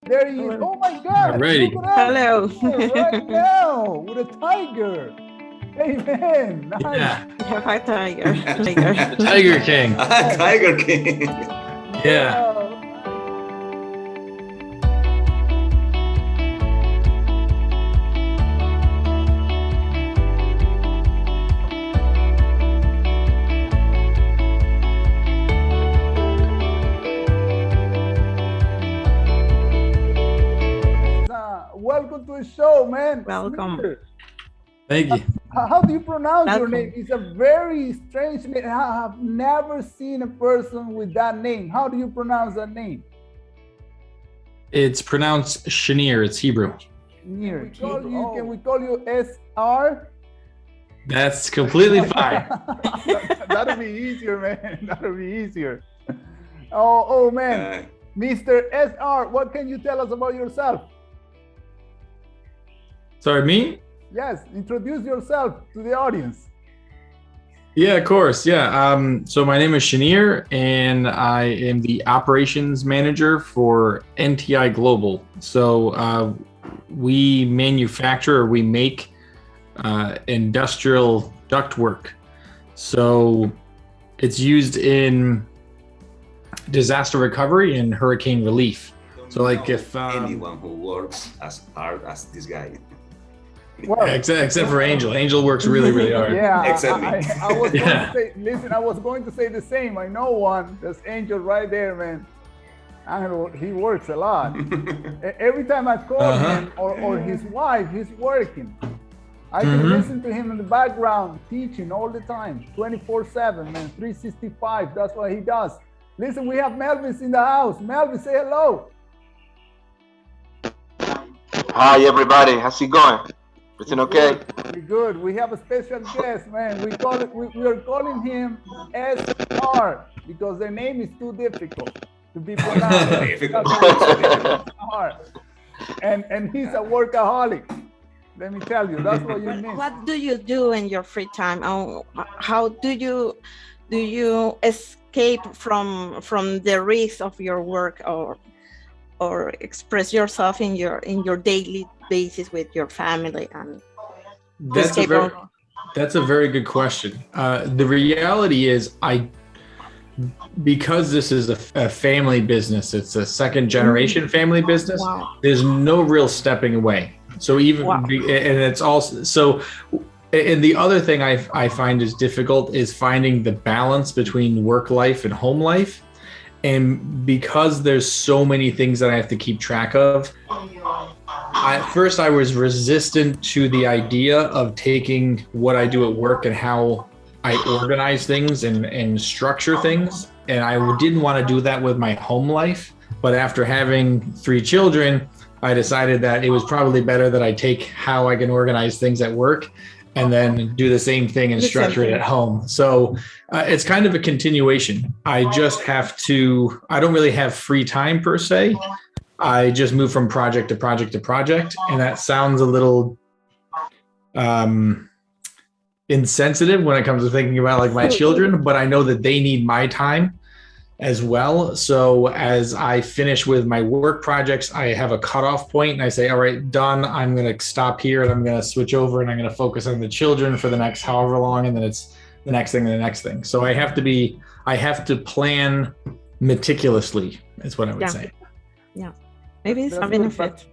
There he is. Oh my God. Alrighty. Look at Hello. that. Right now with a tiger. Hey man, nice. Yeah, Hi, Tiger. the Tiger King. Tiger King. Yeah. Wow. Welcome to the show, man. Welcome. Smear. Thank you. How do you pronounce your Welcome. name? It's a very strange name. I have never seen a person with that name. How do you pronounce that name? It's pronounced Shanir. It's Hebrew. Near. Can we call you SR? That's completely fine. That'll be easier, man. That'll be easier. Oh man. Mr. SR, what can you tell us about yourself? Sorry, me? Yes, introduce yourself to the audience. Yeah, of course. Yeah. So my name is Shanir, and I am the operations manager for NTI Global. So we manufacture, or we make industrial ductwork. So it's used in disaster recovery and hurricane relief. So like if anyone who works as hard as this guy. Well, except for Angel. Angel works really, really hard. yeah, Except me. I was going Yeah. to say, listen, I was going to say the same. I know one. There's Angel right there, man. Angel, he works a lot. Every time I call him or his wife, he's working. I can listen to him in the background teaching all the time, 24/7, man, 365. That's what he does. Listen, we have Melvis in the house. Melvis, say hello. Hi everybody, how's it going? Everything okay? We're good. We have a special guest, man. We are calling him SR because their name is too difficult to be pronounced. SR. And he's a workaholic. Let me tell you, that's what you mean. What do you do in your free time? How do you escape from the risk of your work, or express yourself in your daily basis with your family and That's a very good question. The reality is, because this is a family business, it's a second generation family business. Wow. There's no real stepping away. So and it's also so. And the other thing I find is difficult is finding the balance between work life and home life. And because there's so many things that I have to keep track of, at first I was resistant to the idea of taking what I do at work and how I organize things and structure things. And I didn't want to do that with my home life. But after having 3 children, I decided that it was probably better that I take how I can organize things at work and then do the same thing and structure it at home. So it's kind of a continuation. I just have to, I don't really have free time per se. I just move from project to project to project. And that sounds a little insensitive when it comes to thinking about like my children, but I know that they need my time as well. So as I finish with my work projects, I have a cutoff point and I say, all right, done. I'm going to stop here and I'm going to switch over and I'm going to focus on the children for the next however long. And then it's the next thing and the next thing. So I have to plan meticulously is what I would say. Yeah, maybe it's a That's benefit.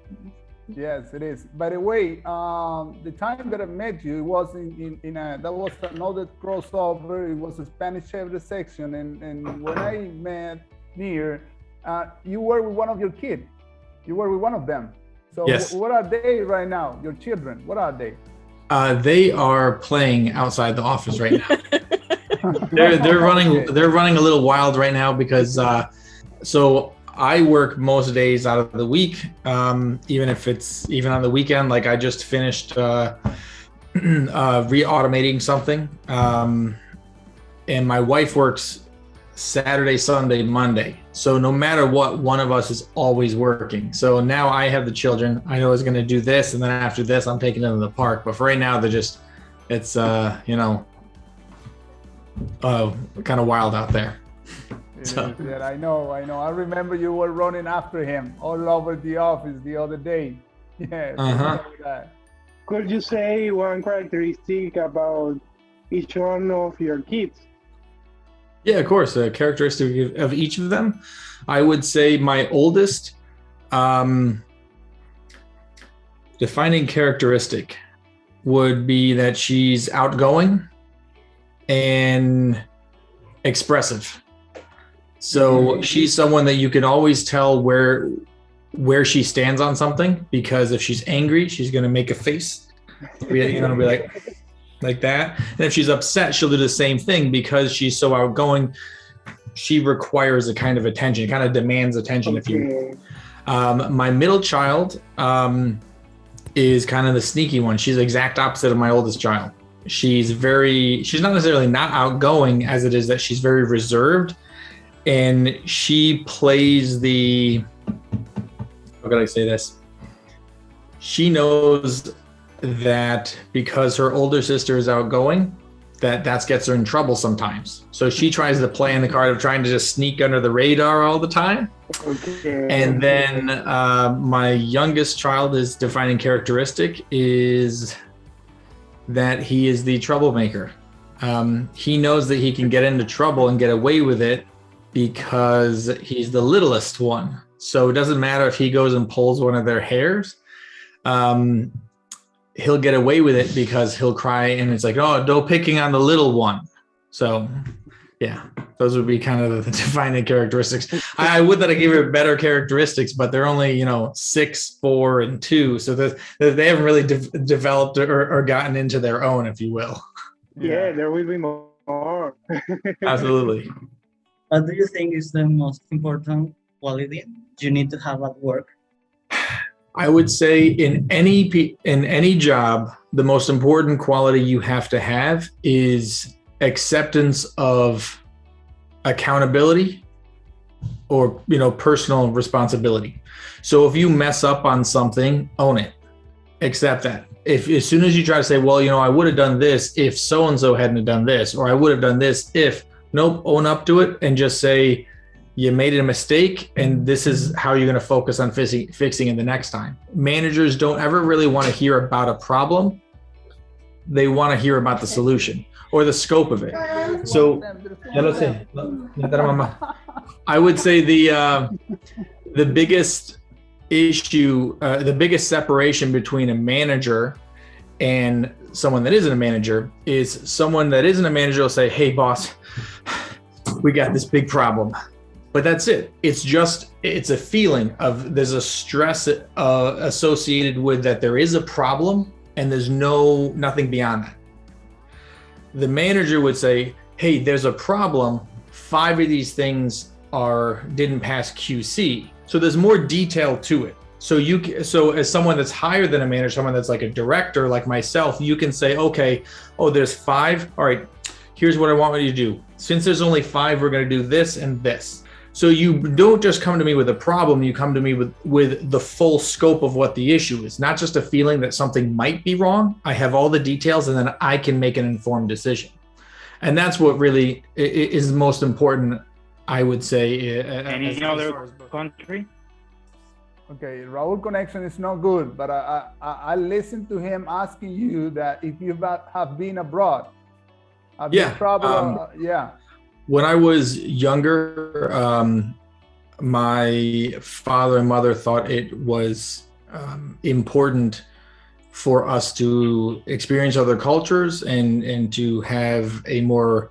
Yes, it is. By the way, the time that I met you, it was that was another crossover. It was a Spanish every section, and when I met Near, you were with one of your kids. You were with one of them. So Yes. what are they right now? Your children? What are they? They are playing outside the office right now. They're running a little wild right now because so I work most days out of the week, even if it's even on the weekend. Like I just finished re-automating something, and my wife works Saturday, Sunday, Monday. So no matter what, one of us is always working. So now I have the children. I know I was going to do this, and then after this, I'm taking them to the park. But for right now, it's kind of wild out there. So. Yeah, I know. I remember you were running after him all over the office the other day. Yeah. That. Could you say one characteristic about each one of your kids? Yeah, of course. A characteristic of each of them, I would say my oldest, defining characteristic would be that she's outgoing and expressive. So she's someone that you can always tell where she stands on something, because if she's angry, she's going to make a face, be like that. And if she's upset, she'll do the same thing, because she's so outgoing. She requires a kind of attention, it kind of demands attention. If you, my middle child is kind of the sneaky one. She's the exact opposite of my oldest child. She's not necessarily not outgoing as it is that she's very reserved, and she plays how can I say this? She knows that because her older sister is outgoing, that gets her in trouble sometimes. So she tries to play in the card of trying to just sneak under the radar all the time. And then my youngest child, his defining characteristic is that he is the troublemaker. He knows that he can get into trouble and get away with it because he's the littlest one. So it doesn't matter if he goes and pulls one of their hairs. He'll get away with it because he'll cry, and it's like, oh, no picking on the little one. So yeah, those would be kind of the defining characteristics. I would that I gave her better characteristics, but they're only, 6, 4, and 2. So they haven't really developed or gotten into their own, if you will. Yeah, there will be more. Absolutely. What do you think is the most important quality you need to have at work? I would say in any job, the most important quality you have to have is acceptance of accountability or, personal responsibility. So if you mess up on something, own it, accept that. If as soon as you try to say, well, I would have done this if so-and-so hadn't done this, or I would have done this if, nope, own up to it and just say, you made a mistake, and this is how you're going to focus on fixing it the next time. Managers don't ever really want to hear about a problem. They want to hear about the solution or the scope of it. So, I would say the biggest issue, the biggest separation between a manager and someone that isn't a manager is someone that isn't a manager will say, hey, boss, we got this big problem. But that's it. It's a feeling of there's a stress associated with that there is a problem, and there's nothing beyond that. The manager would say, hey, there's a problem. 5 of these things didn't pass QC. So there's more detail to it. So as someone that's higher than a manager, someone that's like a director, like myself, you can say, okay, there's 5. All right, here's what I want you to do. Since there's only 5, we're going to do this and this. So you don't just come to me with a problem, you come to me with the full scope of what the issue is, not just a feeling that something might be wrong. I have all the details, and then I can make an informed decision. And that's what really is most important, I would say. Any other country? Okay, Raul connection is not good, but I listened to him asking you that if you have been abroad. When I was younger, my father and mother thought it was important for us to experience other cultures and to have a more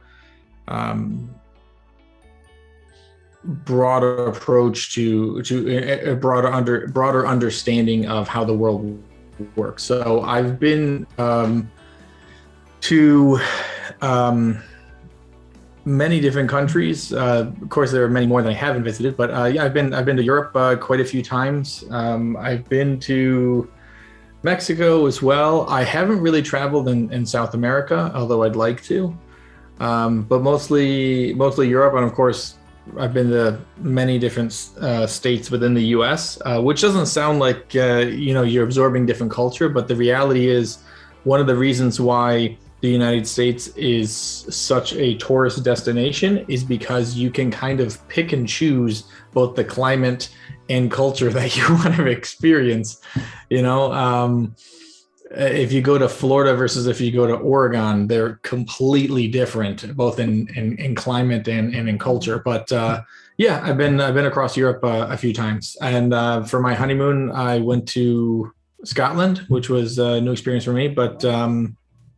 broader approach to a broader understanding of how the world works. So I've been to many different countries. Of course, there are many more than I haven't visited, but I've been to Europe quite a few times. I've been to Mexico as well. I haven't really traveled in South America, although I'd like to. But mostly Europe, and of course, I've been to many different states within the U.S., which doesn't sound like you're absorbing different culture, but the reality is one of the reasons why the United States is such a tourist destination is because you can kind of pick and choose both the climate and culture that you want to experience. You know, if you go to Florida versus if you go to Oregon, they're completely different, both in climate and in culture. But yeah, I've been across Europe a few times, and for my honeymoon, I went to Scotland, which was a new experience for me. But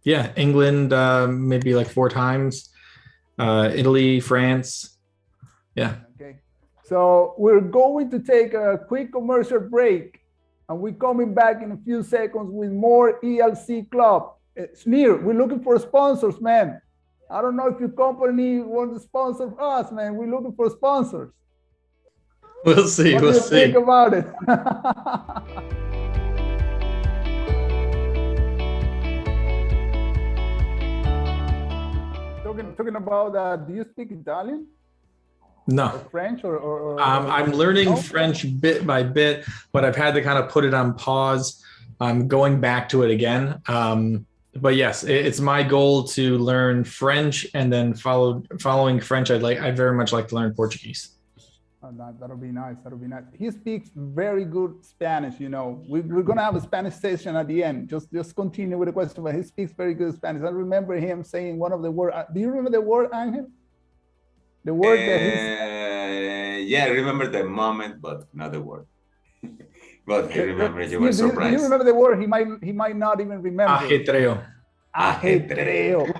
yeah, England maybe like 4 times, Italy, France. Yeah. Okay. So we're going to take a quick commercial break, and we're coming back in a few seconds with more ELC Club. Sneer, we're looking for sponsors, man. I don't know if your company wants to sponsor us, man. We're looking for sponsors. We'll see. What We'll do you see. think about it? Talking about, do you speak Italian? No. Or French or I'm learning no? French bit by bit, but I've had to kind of put it on pause. I'm going back to it again. But yes, it's my goal to learn French, and then following French, I'd very much like to learn Portuguese. Oh, that'll be nice. That'll be nice. He speaks very good Spanish. You know, we're gonna have a Spanish session at the end. Just continue with the question, but he speaks very good Spanish. I remember him saying one of the words. Do you remember the word, Angel? The word that he's. Yeah, I remember the moment, but not the word. But I remember you Do were you surprised. remember the word? He might not even remember. Ajetreo. Ajetreo.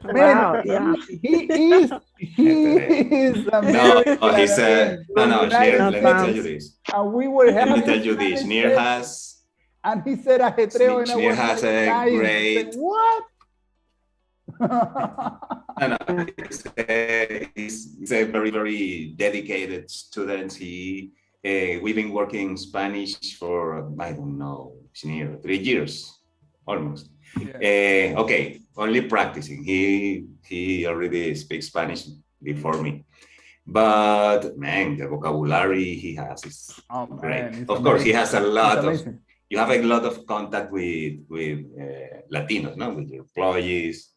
Wow, Man, yeah. he is American. No, he said, no, Sneer, let me tell you this. And we were Let me having tell you this. Sneer has, and he said ajetreo, and I Sneer was has like, a dying. He great, said, what? no, he's a very, very dedicated student. We've been working Spanish for, I don't know, Sneer, 3 years, almost. Yeah. Okay, only practicing. He already speaks Spanish before me, but man, the vocabulary he has is great. Of course, he has a lot of. You have a lot of contact with Latinos, no, with your employees.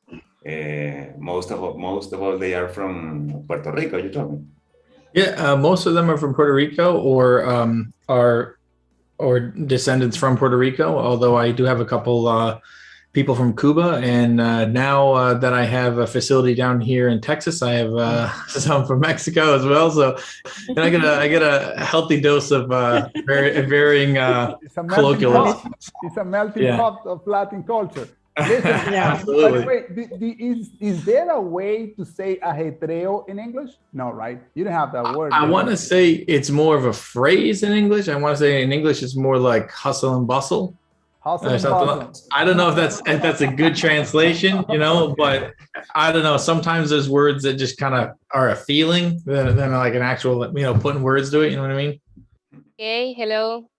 Most of all, they are from Puerto Rico. You told me. Yeah, most of them are from Puerto Rico or descendants from Puerto Rico. Although I do have a couple people from Cuba, and now that I have a facility down here in Texas, I have some from Mexico as well. So I get a healthy dose of varying colloquialism. It's a melting pot of Latin culture. Listen, absolutely. By the way, is there a way to say ajetreo in English? No, right? You don't have that word. I want to say it's more of a phrase in English. I want to say in English it's more like hustle and bustle. Hustle and bustle. I don't know if that's a good translation, you know, but I don't know. Sometimes there's words that just kind of are a feeling than like an actual, you know, putting words to it. You know what I mean? Okay, hello.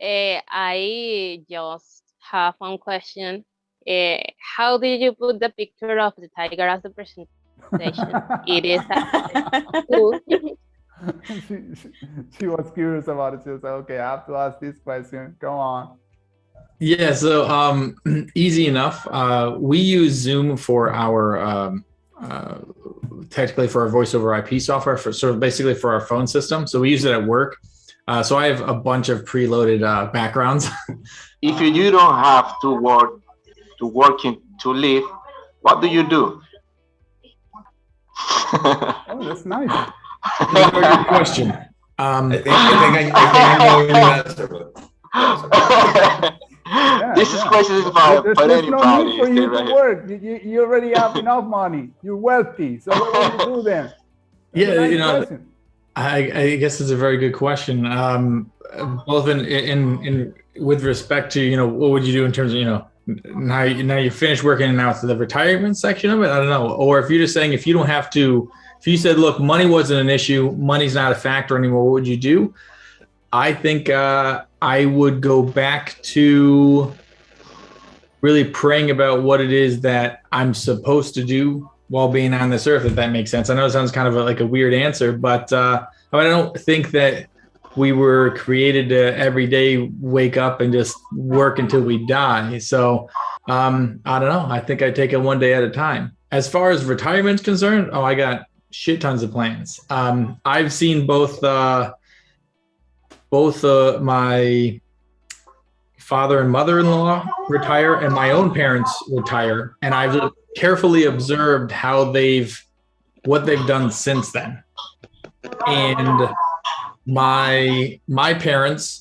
I just have one question. How did you put the picture of the tiger as a presentation? It is cool. She was curious about it. She was like, okay, I have to ask this question. Come on. Yeah, so easy enough. We use Zoom for our technically for our voice over IP software, for sort of basically for our phone system. So we use it at work. So I have a bunch of preloaded backgrounds. If you don't have to live, what do you do? Oh, that's nice. That's a very good question. I think I know the answer, but. This question is about there's no need for you right to work. You already have enough money. You're wealthy. So what do you do then? That's Yeah, nice you know, question. I guess it's a very good question. Both in with respect to, you know, what would you do in terms of, you know, now you finish working and now it's the retirement section of it. I don't know. Or if you're just saying, if you don't have to, if you said, look, money wasn't an issue, money's not a factor anymore, what would you do? I think I would go back to really praying about what it is that I'm supposed to do while being on this earth, if that makes sense. I know it sounds kind of like a weird answer, but I don't think that we were created to every day wake up and just work until we die. So I don't know. I think I take it one day at a time. As far as retirement's concerned, I got shit tons of plans. I've seen both my father and mother-in-law retire and my own parents retire, and I've carefully observed what they've done since then. And my parents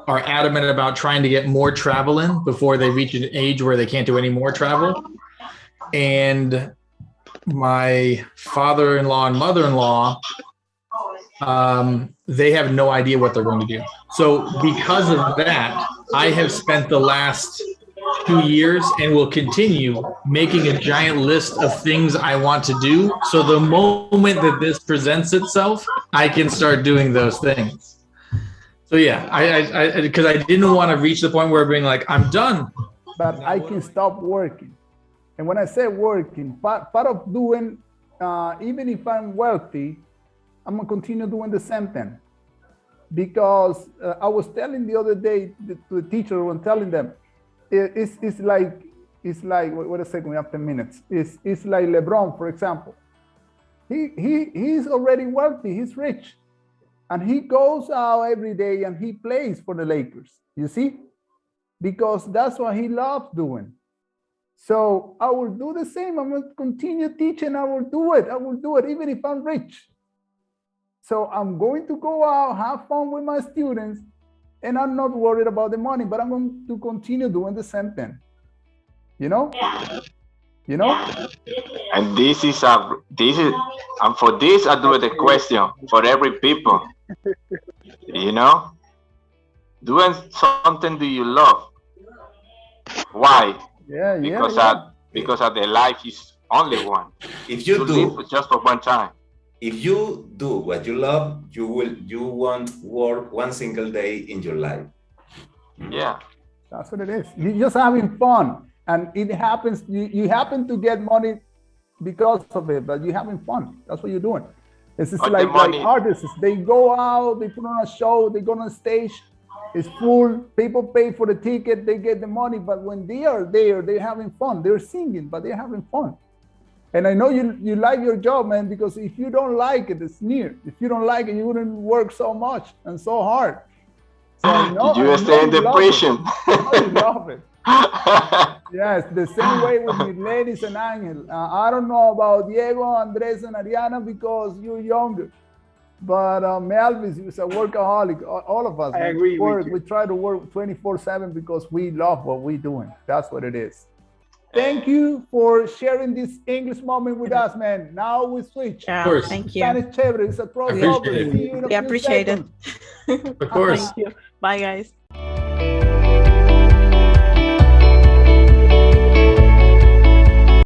are adamant about trying to get more travel in before they reach an age where they can't do any more travel. And my father-in-law and mother-in-law, they have no idea what they're going to do. So because of that, I have spent the last 2 years and will continue making a giant list of things I want to do. So the moment that this presents itself, I can start doing those things. So yeah, I because I didn't want to reach the point where being like, I'm done. But I can stop working. And when I say working, part of doing, even if I'm wealthy, I'm gonna continue doing the same thing. Because I was telling the other day to the teacher when telling them, it's like, wait a second, we have 10 minutes. It's like LeBron, for example. He's already wealthy, he's rich. And he goes out every day and he plays for the Lakers, you see? Because that's what he loves doing. So I will do the same. I'm going to continue teaching. I will do it, even if I'm rich. So I'm going to go out, have fun with my students, and I'm not worried about the money, but I'm going to continue doing the same thing. You know? You know? And and for this, I do the question for every people. You know? Doing something do you love? Why? Because the life is only one. If you live just for one time. If you do what you love, you won't work one single day in your life. Yeah. That's what it is. You're just having fun. And it happens, you happen to get money because of it, but you're having fun. That's what you're doing. It's just like artists. They go out, they put on a show, they go on stage, it's full, people pay for the ticket, they get the money, but when they are there, they're having fun. They're singing, but they're having fun. And I know you like your job, man, because if you don't like it, it's near. If you don't like it, you wouldn't work so much and so hard. So you stay in depression. You love it. Yes, the same way with Mirlenis and Angel. I don't know about Diego, Andres, and Ariana because you're younger. But Melvis is a workaholic. All of us. I agree with you. We try to work 24/7 because we love what we're doing. That's what it is. Thank you for sharing this English moment with us, man. Now we switch. Yeah, of course. Thank you. Spanish chévere. It's a crossover. We appreciate it. Of course. Thank you. Bye, guys.